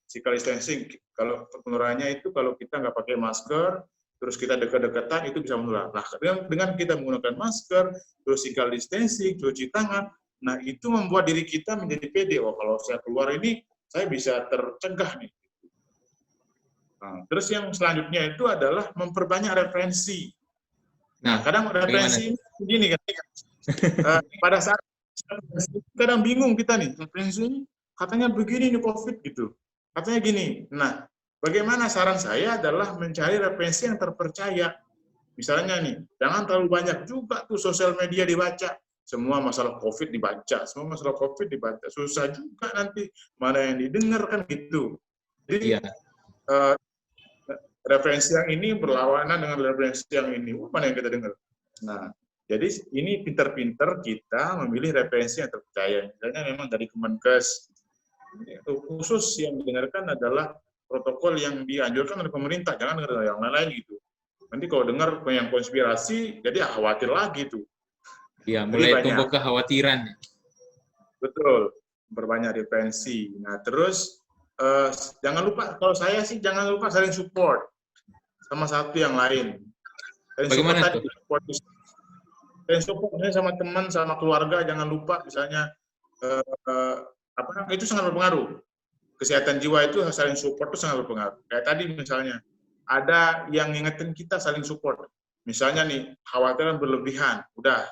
physical distancing. Kalau penularannya itu kalau kita nggak pakai masker, terus kita dekat-dekatan, itu bisa menular. Nah, dengan kita menggunakan masker, terus physical distancing, cuci tangan, nah itu membuat diri kita menjadi pede. Oh, kalau saya keluar ini, saya bisa tercegah nih. Nah, terus yang selanjutnya itu adalah memperbanyak referensi. Nah, kadang referensi begini kan, pada saat kadang bingung kita nih, referensi ini katanya begini nih COVID gitu, katanya gini. Nah, bagaimana saran saya adalah mencari referensi yang terpercaya. Misalnya nih, jangan terlalu banyak juga tuh sosial media dibaca. Semua masalah COVID dibaca, susah juga nanti mana yang didengar kan gitu. Jadi referensi yang ini berlawanan dengan referensi yang ini. Mana yang kita dengar? Nah, jadi ini pinter-pinter kita memilih referensi yang terpercaya. Misalnya memang dari Kemenkes, itu khusus yang didengarkan adalah protokol yang dianjurkan oleh pemerintah, jangan dengar yang lain-lain gitu. Nanti kalau dengar yang konspirasi, jadi khawatir lagi tuh. Iya, mulai tumbuh kekhawatiran. Betul, berbanyak referensi. Nah, terus jangan lupa, kalau saya sih jangan lupa saling support sama satu yang lain. Saling Bagaimana support tuh? Saling support misalnya sama teman, sama keluarga, jangan lupa misalnya itu sangat berpengaruh. Kesehatan jiwa itu saling support itu sangat berpengaruh. Kayak tadi misalnya, ada yang ngingetin kita saling support. Misalnya nih, khawatiran berlebihan. Udah,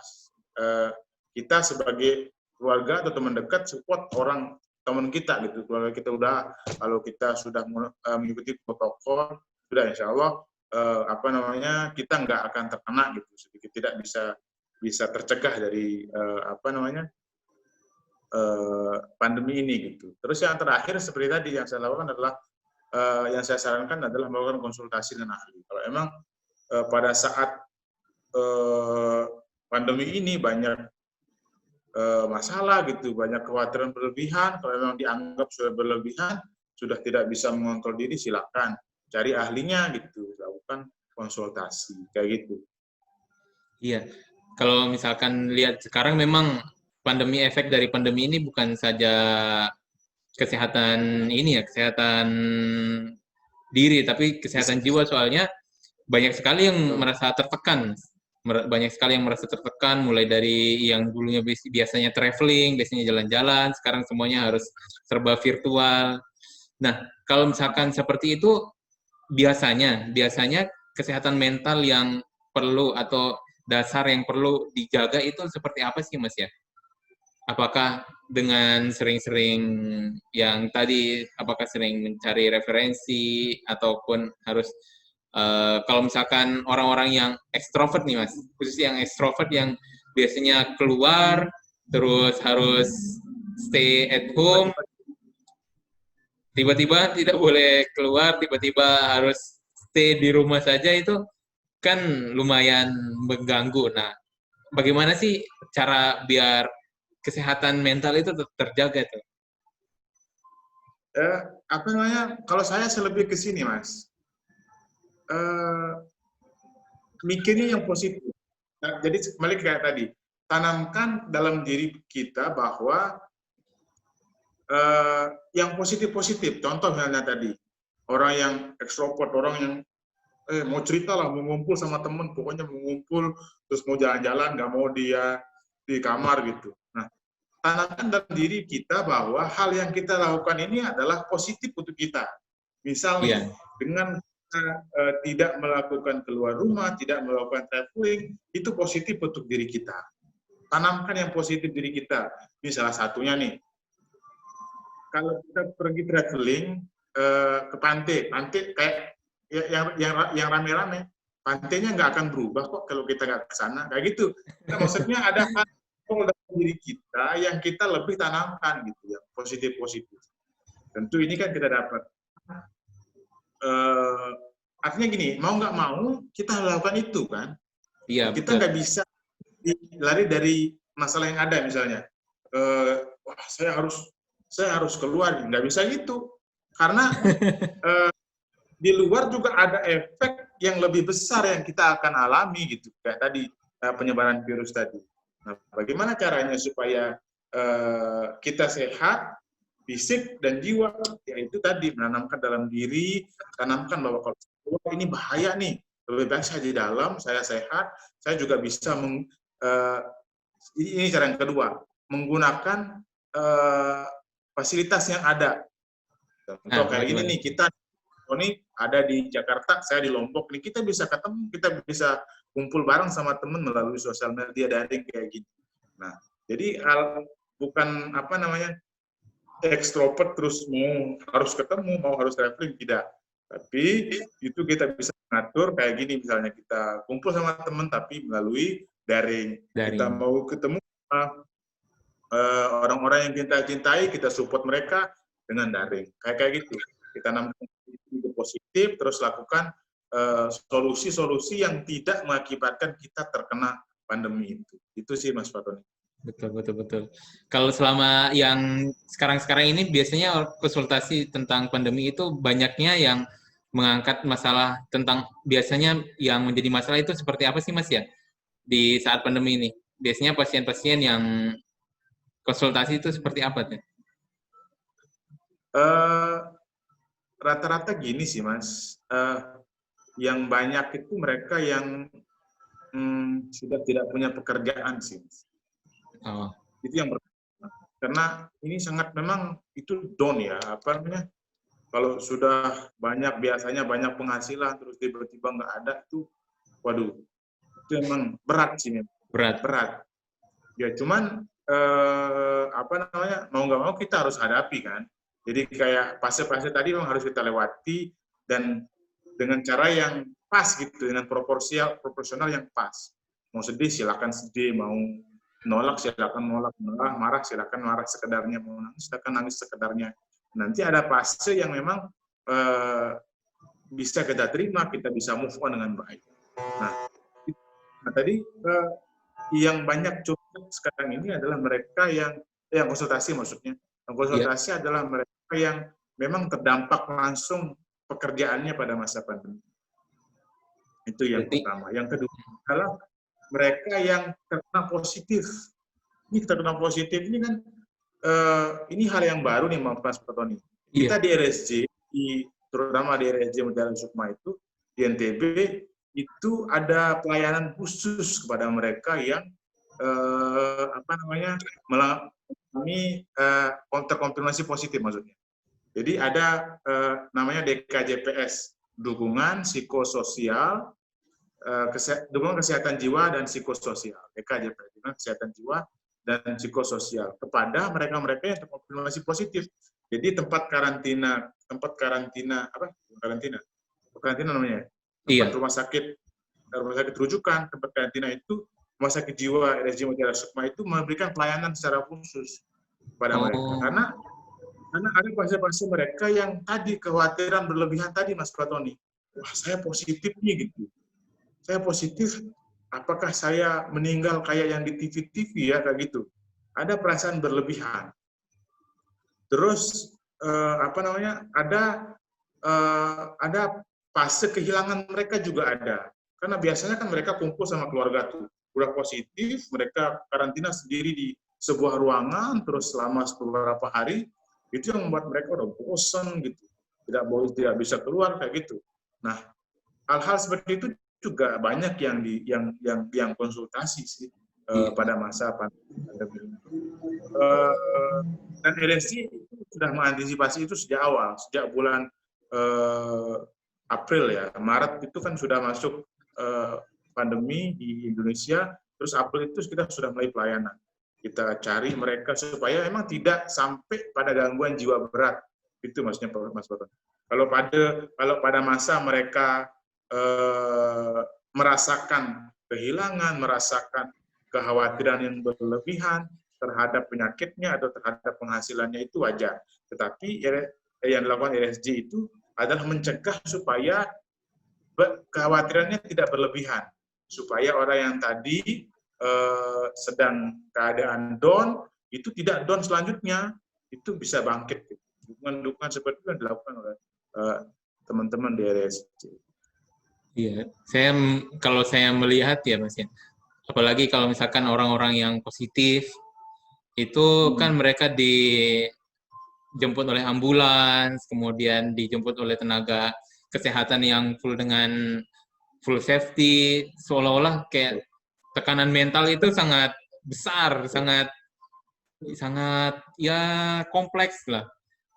kita sebagai keluarga atau teman dekat support orang teman kita gitu. Keluarga kita udah, kalau kita sudah mengikuti protokol, sudah insya Allah kita nggak akan terkena gitu. Sedikit tidak bisa tercegah dari pandemi ini gitu. Terus yang terakhir seperti tadi yang saya lakukan adalah yang saya sarankan adalah melakukan konsultasi dengan ahli. Kalau emang pada saat pandemi ini banyak masalah gitu, banyak kekhawatiran berlebihan, kalau memang dianggap sudah berlebihan, sudah tidak bisa mengontrol diri, silakan cari ahlinya gitu, lakukan konsultasi kayak gitu. Iya, kalau misalkan lihat sekarang memang efek dari pandemi ini bukan saja kesehatan kesehatan diri, tapi kesehatan jiwa, soalnya banyak sekali yang merasa tertekan. Banyak sekali yang merasa tertekan, mulai dari yang dulunya biasanya traveling, biasanya jalan-jalan, sekarang semuanya harus serba virtual. Nah, kalau misalkan seperti itu, biasanya kesehatan mental yang perlu atau dasar yang perlu dijaga itu seperti apa sih, Mas ya? Apakah dengan sering-sering yang tadi, apakah sering mencari referensi, ataupun harus kalau misalkan orang-orang yang ekstrovert nih Mas, khususnya yang ekstrovert yang biasanya keluar, terus harus stay at home, tiba-tiba tidak boleh keluar, tiba-tiba harus stay di rumah saja, itu kan lumayan mengganggu. Nah, bagaimana sih cara biar kesehatan mental itu terjaga tuh? Kalau saya lebih ke sini, Mas. Mikirnya yang positif. Nah, jadi kembali kayak tadi, tanamkan dalam diri kita bahwa yang positif-positif. Contoh misalnya tadi, orang yang ekstrovert, orang yang mau cerita lah, mau ngumpul sama temen, pokoknya mau ngumpul, terus mau jalan-jalan, nggak mau dia di kamar gitu. Nah, tanamkan dalam diri kita bahwa hal yang kita lakukan ini adalah positif untuk kita. Misalnya, dengan tidak melakukan keluar rumah, tidak melakukan traveling, itu positif untuk diri kita. Tanamkan yang positif diri kita. Ini salah satunya nih. Kalau kita pergi traveling ke pantai kayak yang rame-rame, pantainya nggak akan berubah kok kalau kita nggak ke sana, kayak gitu. Nah, maksudnya ada hal dalam diri kita yang kita lebih tanamkan gitu ya, positif-positif. Tentu ini kan kita dapat. Artinya gini, mau nggak mau kita lakukan itu kan. Iya, kita nggak bisa lari dari masalah yang ada misalnya. Wah, saya harus keluar, nggak bisa gitu. Karena di luar juga ada efek yang lebih besar yang kita akan alami gitu, kayak tadi penyebaran virus tadi. Nah, bagaimana caranya supaya kita sehat, fisik dan jiwa? Yaitu tadi menanamkan dalam diri, tanamkan bahwa kalau ini bahaya nih, lebih baik saya di dalam, saya sehat, saya juga bisa ini cara yang kedua, menggunakan fasilitas yang ada. Contoh kayak gini nih, kita ini ada di Jakarta, saya di Lombok nih, kita bisa ketemu, kita bisa kumpul bareng sama teman melalui sosial media daring kayak gini. Nah, jadi bukan ekstrovert terus harus ketemu, harus traveling, tidak. Tapi itu kita bisa mengatur kayak gini, misalnya kita kumpul sama teman tapi melalui daring. Kita mau ketemu orang-orang yang kita cintai, kita support mereka dengan daring. Kayak gitu. Kita nampak itu positif, terus lakukan solusi-solusi yang tidak mengakibatkan kita terkena pandemi itu. Itu sih Mas Fatoni. Betul, betul, betul. Kalau selama yang sekarang-sekarang ini biasanya konsultasi tentang pandemi itu banyaknya yang mengangkat masalah tentang biasanya yang menjadi masalah itu seperti apa sih Mas ya di saat pandemi ini? Biasanya pasien-pasien yang konsultasi itu seperti apa tuh? Rata-rata gini sih Mas, yang banyak itu mereka yang sudah tidak punya pekerjaan sih. Oh. Itu yang pertama. Karena ini sangat memang itu down ya, apa namanya? Kalau sudah biasanya banyak penghasilan terus tiba-tiba nggak ada tuh, waduh, itu memang berat sih. Berat. Ya cuman apa namanya, mau nggak mau kita harus hadapi kan. Jadi kayak fase-fase tadi memang harus kita lewati dan dengan cara yang pas gitu, dengan proporsional yang pas. Mau sedih silakan sedih, mau nolak silakan nolak, marah silakan marah sekedarnya, mau nangis silakan nangis sekedarnya. Nanti ada fase yang memang bisa kita terima, kita bisa move on dengan baik. Nah tadi yang banyak curhat sekarang ini adalah mereka yang konsultasi maksudnya. Yang konsultasi adalah mereka yang memang terdampak langsung pekerjaannya pada masa pandemi. Itu yang pertama. Yang kedua adalah mereka yang terkena positif. Ini terkena positif ini kan ini hal yang baru nih Mas Fatoni. Kita di RSJ, terutama di RSJ Mutiara Sukma itu di NTB itu ada pelayanan khusus kepada mereka yang apa namanya mengalami terkonfirmasi positif maksudnya. Jadi ada namanya DKJPS, dukungan psikososial, dukungan kesehatan jiwa dan psikososial. DKJPS, dukungan kesehatan jiwa dan psikososial kepada mereka-mereka yang terkonfirmasi positif. Jadi tempat karantina apa? Karantina namanya. Tempat rumah sakit rujukan, tempat karantina itu rumah sakit jiwa RSJ Mutiara Sukma itu memberikan pelayanan secara khusus pada mereka. Karena ada pasien-pasien mereka yang tadi kekhawatiran berlebihan tadi Mas Fatoni. Wah, saya positif nih gitu. Saya positif, apakah saya meninggal kayak yang di TV-TV ya kayak gitu. Ada perasaan berlebihan. Terus apa namanya? Ada fase kehilangan mereka juga ada. Karena biasanya kan mereka kumpul sama keluarga tuh. Udah positif, mereka karantina sendiri di sebuah ruangan terus selama beberapa hari, itu yang membuat mereka udah bosan gitu, tidak bisa keluar kayak gitu. Nah, hal-hal seperti itu juga banyak yang konsultasi sih pada masa pandemi. Dan RSJ sudah mengantisipasi itu sejak awal, sejak bulan April ya, Maret itu kan sudah masuk pandemi di Indonesia, terus April itu kita sudah mulai pelayanan. Kita cari mereka supaya memang tidak sampai pada gangguan jiwa berat. Itu maksudnya Mas Bapak. Kalau pada masa mereka merasakan kehilangan, merasakan kekhawatiran yang berlebihan terhadap penyakitnya atau terhadap penghasilannya itu wajar. Tetapi yang dilakukan RSJ itu adalah mencegah supaya kekhawatirannya tidak berlebihan. Supaya orang yang tadi sedang keadaan down, itu tidak down selanjutnya, itu bisa bangkit. Dukungan seperti itu yang dilakukan oleh teman-teman di RSJ. Iya, kalau saya melihat ya Mas ya, apalagi kalau misalkan orang-orang yang positif, itu kan mereka dijemput oleh ambulans, kemudian dijemput oleh tenaga kesehatan yang dengan full safety, seolah-olah kayak tekanan mental itu sangat besar, sangat ya kompleks lah.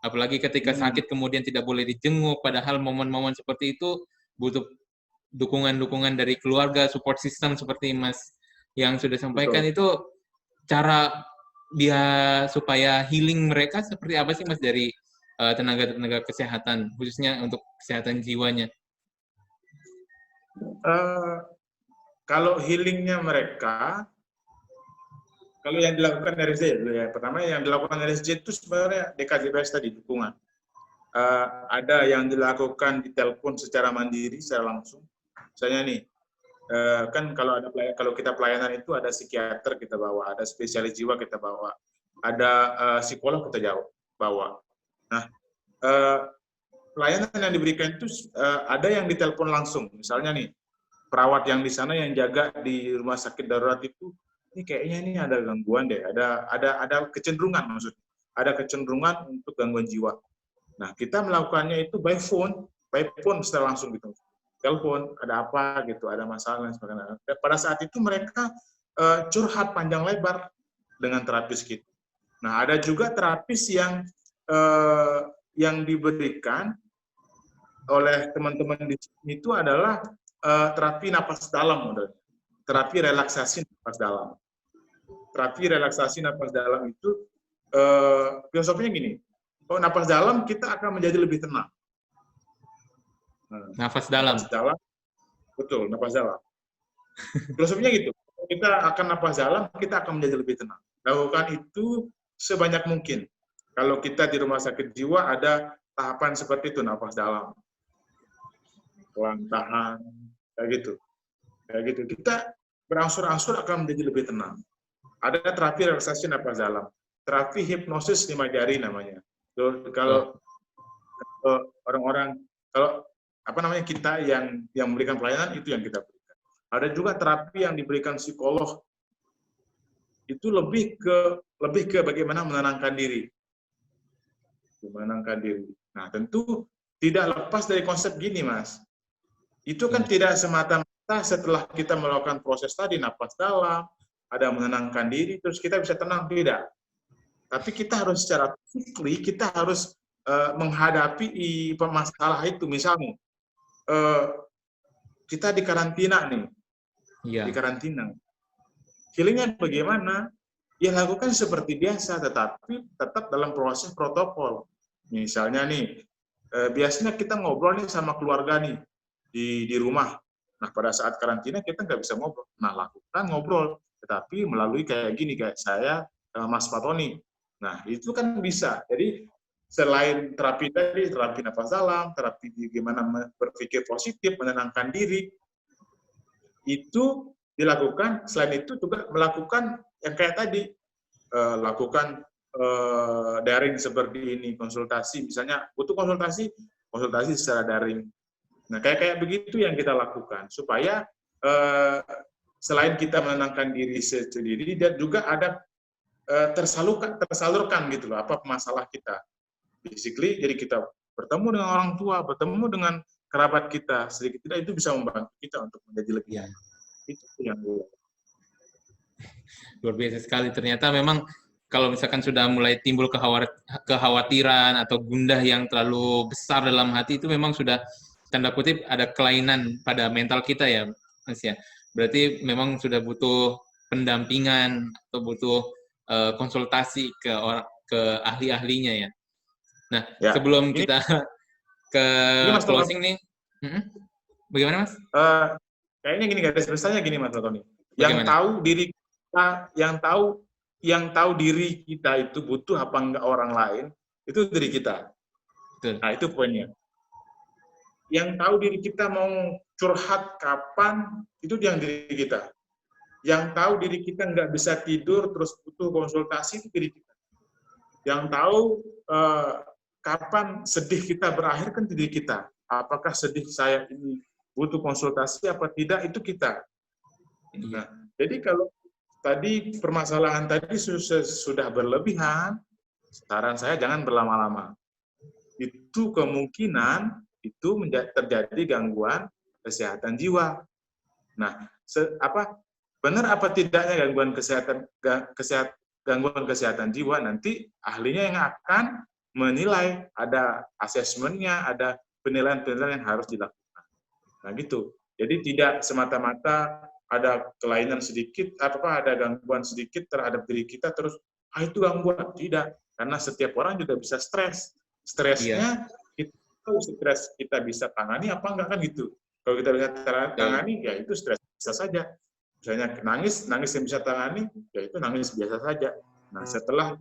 Apalagi ketika sakit kemudian tidak boleh dijenguk, padahal momen-momen seperti itu butuh dukungan-dukungan dari keluarga, support system seperti Mas yang sudah sampaikan. Betul. Itu cara dia supaya healing mereka seperti apa sih Mas dari tenaga-tenaga kesehatan, khususnya untuk kesehatan jiwanya? Kalau healingnya mereka, kalau yang dilakukan RSJ, ya, pertama yang dilakukan RSJ itu sebenarnya DKJPS tadi, dukungan. ada yang dilakukan di telepon secara mandiri, secara langsung. Misalnya nih, kan kalau kita pelayanan itu ada psikiater kita bawa, ada spesialis jiwa kita bawa, ada psikolog kita bawa. Nah, pelayanan yang diberikan itu ada yang ditelepon langsung. Misalnya nih, perawat yang di sana yang jaga di rumah sakit darurat itu, ini kayaknya ini ada gangguan deh, ada kecenderungan maksudnya, ada kecenderungan untuk gangguan jiwa. Nah, kita melakukannya itu by phone secara langsung gitu. Telepon, ada apa gitu, ada masalah dan sebagainya. Pada saat itu mereka curhat panjang lebar dengan terapis kita. Nah, ada juga terapis yang diberikan oleh teman-teman di sini itu adalah terapi napas dalam, terapi relaksasi napas dalam. Terapi relaksasi napas dalam itu filosofinya gini, kalau napas dalam kita akan menjadi lebih tenang. Nafas dalam. Betul, napas dalam. Filosofinya gitu, kita akan napas dalam, kita akan menjadi lebih tenang. Lakukan itu sebanyak mungkin. Kalau kita di rumah sakit jiwa ada tahapan seperti itu, napas dalam, pelan tahan, kayak gitu. Kita berangsur-angsur akan menjadi lebih tenang. Ada terapi relaksasi napas dalam, terapi hipnosis 5 jari namanya. Kalau orang-orang, kita yang memberikan pelayanan itu yang kita berikan. Ada juga terapi yang diberikan psikolog, itu lebih ke bagaimana menenangkan diri. Nah, tentu tidak lepas dari konsep gini, Mas. Itu kan tidak semata-mata setelah kita melakukan proses tadi, napas dalam, ada menenangkan diri, terus kita bisa tenang, tidak. Tapi kita harus secara physically, kita harus menghadapi masalah itu. Misalnya, kita di karantina nih, di karantina. Healingnya bagaimana? Ya lakukan seperti biasa, tetapi tetap dalam proses protokol. Misalnya nih, biasanya kita ngobrol nih sama keluarga nih di rumah. Nah, pada saat karantina kita nggak bisa ngobrol. Nah, lakukan ngobrol, tetapi melalui kayak gini, kayak saya, Mas Fatoni. Nah, itu kan bisa. Jadi, selain terapi tadi, terapi nafas dalam, terapi bagaimana berpikir positif, menenangkan diri, itu dilakukan. Selain itu juga melakukan yang kayak tadi, lakukan daring seperti ini, konsultasi, misalnya butuh konsultasi secara daring. Nah, kayak begitu yang kita lakukan, supaya selain kita menenangkan diri sendiri, dan juga ada tersalurkan gitu loh, apa masalah kita. Basically, jadi kita bertemu dengan orang tua, bertemu dengan kerabat kita, sedikit tidak itu bisa membantu kita untuk menjadi lebih baik. Itu yang luar biasa sekali. Ternyata memang kalau misalkan sudah mulai timbul kekhawatiran atau gundah yang terlalu besar dalam hati, itu memang sudah tanda kutip ada kelainan pada mental kita ya, Mas ya. Berarti memang sudah butuh pendampingan atau butuh konsultasi ke ahli-ahlinya ya. Nah, sebelum kita ke closing nih, bagaimana Mas? Kayaknya gini, garis besarnya gini Mas Tony. Yang tahu diri kita, yang tahu diri kita itu butuh apa enggak orang lain, itu diri kita. Betul. Nah, itu poinnya. Yang tahu diri kita mau curhat kapan, itu yang diri kita. Yang tahu diri kita nggak bisa tidur, terus butuh konsultasi, itu diri kita. Yang tahu kapan sedih kita berakhir, kan diri kita. Apakah sedih saya ini butuh konsultasi apa tidak, itu kita. Nah, jadi kalau tadi permasalahan tadi sudah berlebihan, saran saya jangan berlama-lama. Itu kemungkinan itu terjadi gangguan kesehatan jiwa. Nah, benar apa tidaknya gangguan kesehatan jiwa, nanti ahlinya yang akan menilai, ada asesmennya, ada penilaian-penilaian yang harus dilakukan. Nah, gitu. Jadi tidak semata-mata ada kelainan sedikit, ada gangguan sedikit terhadap diri kita, terus itu gangguan. Tidak, karena setiap orang juga bisa stres. Stresnya, stres kita bisa tangani apa enggak, kan gitu. Kalau kita bisa tangani, ya itu stres bisa saja. Misalnya nangis yang bisa tangani, ya itu nangis biasa saja. Nah, setelah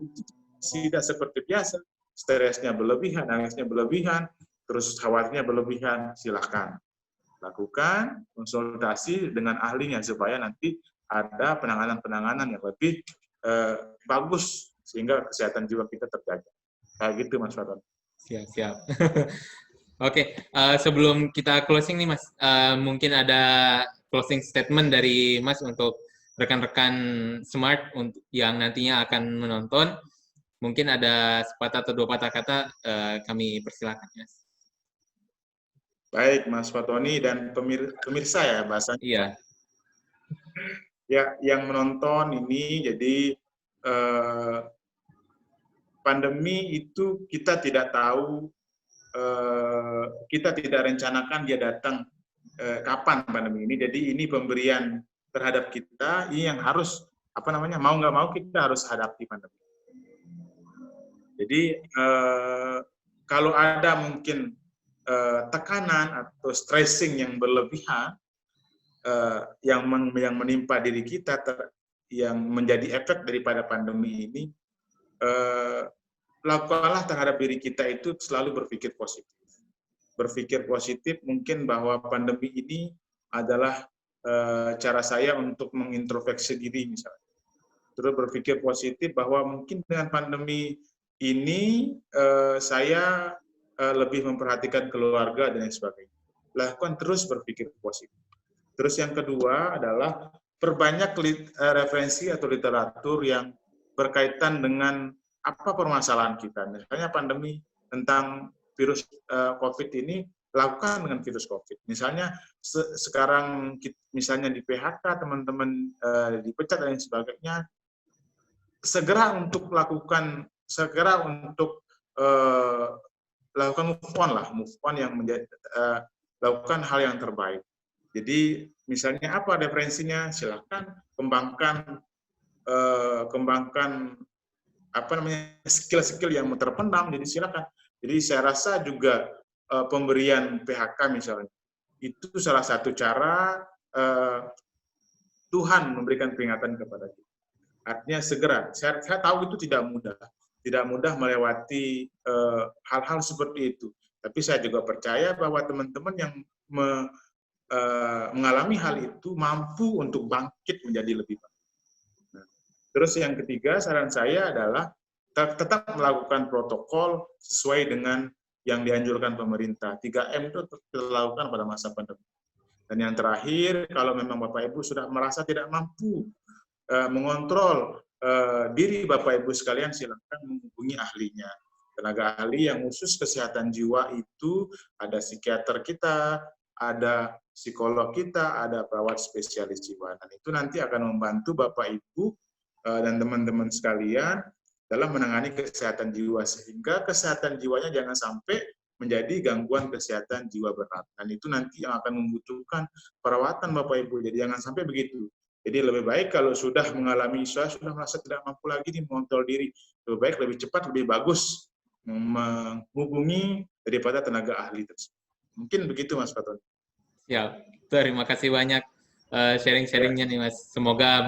tidak seperti biasa, stresnya berlebihan, nangisnya berlebihan, terus khawatirnya berlebihan, silahkan lakukan konsultasi dengan ahlinya supaya nanti ada penanganan-penanganan yang lebih bagus sehingga kesehatan jiwa kita terjaga. Kayak gitu Mas Faton. Siap. Oke, sebelum kita closing nih Mas, mungkin ada closing statement dari Mas untuk rekan-rekan Smart untuk yang nantinya akan menonton. Mungkin ada sepatah atau dua patah kata, kami persilakan Mas. Baik Mas Fatoni dan pemirsa ya bahasanya. Iya. Ya, yang menonton ini jadi pandemi itu kita tidak tahu, kita tidak rencanakan dia datang kapan pandemi ini. Jadi ini pemberian terhadap kita, ini yang harus mau nggak mau kita harus hadapi pandemi. Jadi kalau ada mungkin tekanan atau stressing yang berlebihan yang menimpa diri kita yang menjadi efek daripada pandemi ini, lakukanlah terhadap diri kita itu selalu berpikir positif. Berpikir positif mungkin bahwa pandemi ini adalah cara saya untuk mengintrospeksi diri misalnya. Terus berpikir positif bahwa mungkin dengan pandemi ini saya lebih memperhatikan keluarga dan lain sebagainya. Lakukan terus berpikir positif. Terus yang kedua adalah perbanyak referensi atau literatur yang berkaitan dengan apa permasalahan kita. Misalnya pandemi tentang virus COVID ini, lakukan dengan virus COVID. Misalnya sekarang misalnya di PHK, teman-teman dipecat dan lain sebagainya, segera untuk lakukan move on yang menjadi lakukan hal yang terbaik. Jadi misalnya apa referensinya, silakan kembangkan skill-skill yang terpendam. Jadi silakan. Jadi saya rasa juga pemberian PHK misalnya itu salah satu cara Tuhan memberikan peringatan kepada kita. Artinya segera. Saya tahu itu tidak mudah melewati hal-hal seperti itu. Tapi saya juga percaya bahwa teman-teman yang mengalami hal itu mampu untuk bangkit menjadi lebih baik. Nah, terus yang ketiga, saran saya adalah tetap melakukan protokol sesuai dengan yang dianjurkan pemerintah. 3M itu dilakukan pada masa pandemi. Dan yang terakhir, kalau memang Bapak Ibu sudah merasa tidak mampu mengontrol diri Bapak Ibu sekalian, silakan menghubungi ahlinya. Tenaga ahli yang khusus kesehatan jiwa itu ada psikiater kita, ada psikolog kita, ada perawat spesialis jiwa. Dan itu nanti akan membantu Bapak Ibu dan teman-teman sekalian dalam menangani kesehatan jiwa, sehingga kesehatan jiwanya jangan sampai menjadi gangguan kesehatan jiwa berat. Dan itu nanti yang akan membutuhkan perawatan Bapak Ibu. Jadi jangan sampai begitu. Jadi lebih baik kalau sudah mengalami, saya sudah merasa tidak mampu lagi nih mengontrol diri, lebih baik, lebih cepat, lebih bagus menghubungi daripada tenaga ahli tersebut. Mungkin begitu Mas Faton. Ya, terima kasih banyak sharing-sharingnya nih Mas. Semoga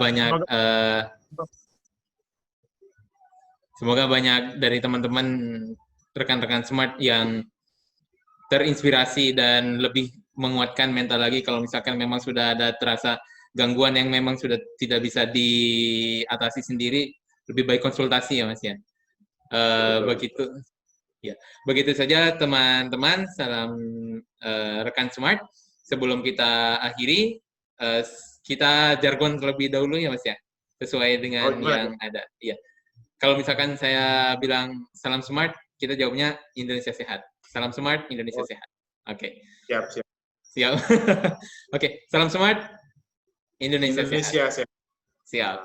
banyak dari teman-teman rekan-rekan Smart yang terinspirasi dan lebih menguatkan mental lagi kalau misalkan memang sudah ada terasa gangguan yang memang sudah tidak bisa diatasi sendiri, lebih baik konsultasi ya Mas ya. Begitu saja teman-teman, salam rekan Smart. Sebelum kita akhiri, kita jargon terlebih dahulu ya Mas ya, sesuai dengan yang ada. Iya. Kalau misalkan saya bilang salam Smart, kita jawabnya Indonesia Sehat. Salam Smart, Indonesia Sehat. Oke. Siap. Oke, salam Smart, Indonesia Sehat. Siap. Siap.